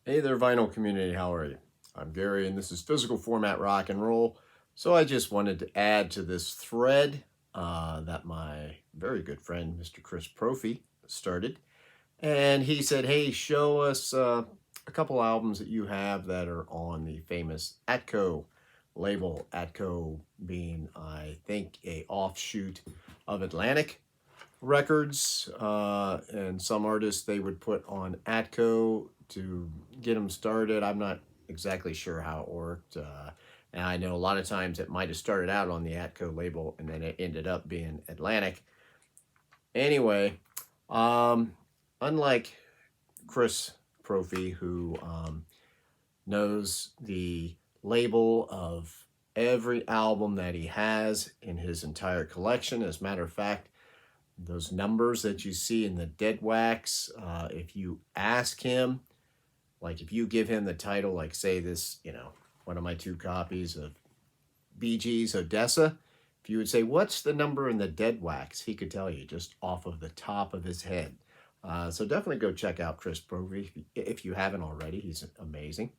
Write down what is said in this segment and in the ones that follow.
Hey there, vinyl community. How are you? I'm Gary, and this is Physical Format Rock and Roll. So I just wanted to add to this thread that my very good friend, Mr. Chris Propfe, started. And he said, hey, show us a couple albums that you have that are on the famous ATCO label. ATCO being, I think, a offshoot of Atlantic Records. And some artists they would put on ATCO to get them started. I'm not exactly sure how it worked. And I know a lot of times it might have started out on the ATCO label and then it ended up being Atlantic. Anyway, um, unlike Chris Prophe, who knows the label of every album that he has in his entire collection. As a matter of fact, those numbers that you see in the dead wax, if you ask him, like if you give him the title, like say this, one of my two copies of Bee Gees Odessa, if you would say, what's the number in the dead wax? He could tell you just off of the top of his head. So definitely go check out Chris Prophe if you haven't already. He's amazing.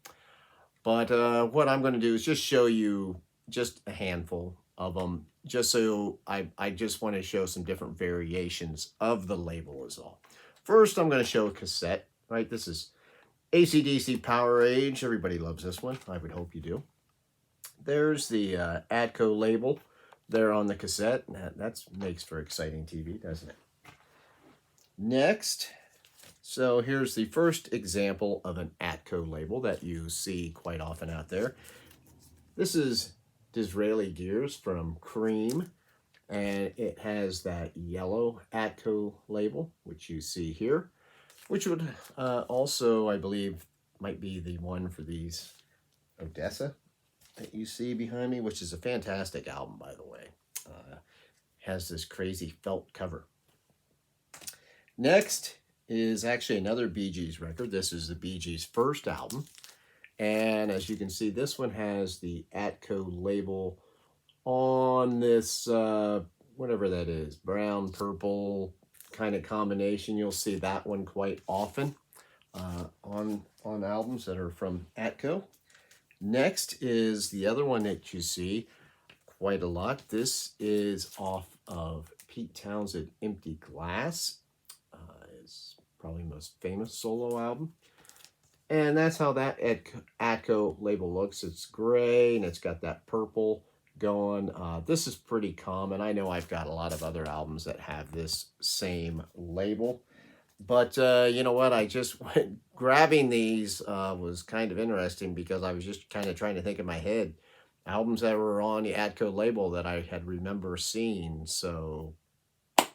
But what I'm going to do is just show you just a handful of them, just so I just want to show some different variations of the label is all. First, I'm going to show a cassette, right? This is AC/DC Power Age. Everybody loves this one. I would hope you do. There's the ATCO label there on the cassette. That makes for exciting TV, doesn't it? Next, so here's the first example of an ATCO label that you see quite often out there. This is Disraeli Gears from Cream, and it has that yellow ATCO label, which you see here, which would also, I believe, might be the one for these Odessa that you see behind me, which is a fantastic album, by the way. Has this crazy felt cover. Next is actually another Bee Gees record. This is the Bee Gees' first album. And as you can see, this one has the ATCO label on this, whatever that is, brown, purple kind of combination. You'll see that one quite often on albums that are from ATCO. Next is the other one that you see quite a lot. This is off of Pete Townsend, Empty Glass. It's probably most famous solo album. And that's how that ATCO label looks. It's gray and it's got that purple going. This is pretty common. I know I've got a lot of other albums that have this same label. But you know what? I just grabbing these was kind of interesting because I was just kind of trying to think in my head albums that were on the ATCO label that I had remember seeing. So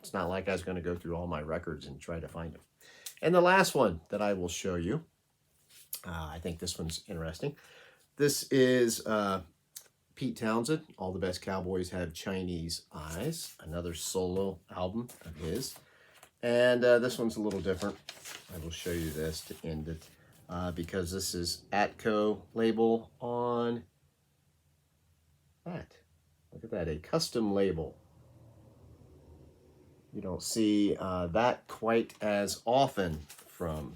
it's not like I was going to go through all my records and try to find them. And the last one that I will show you, I think this one's interesting. This is Pete Townsend, All the Best Cowboys Have Chinese Eyes, another solo album of his. And this one's a little different. I will show you this to end it because this is ATCO label on that. Look at that, a custom label. You don't see that quite as often from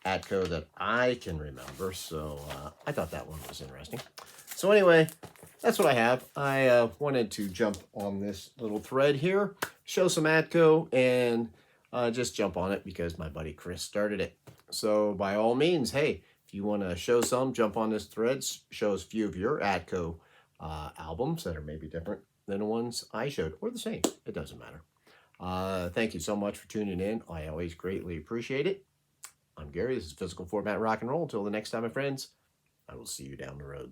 ATCO that I can remember, so I thought that one was interesting. So anyway, that's what I have. I wanted to jump on this little thread here, show some ATCO, and just jump on it because my buddy Chris started it. So by all means, hey, if you want to show some, jump on this thread, show us a few of your ATCO albums that are maybe different than the ones I showed, or the same. It doesn't matter. Thank you so much for tuning in. I always greatly appreciate it. I'm Gary. This is Physical Format Rock and Roll. Until the next time, my friends, I will see you down the road.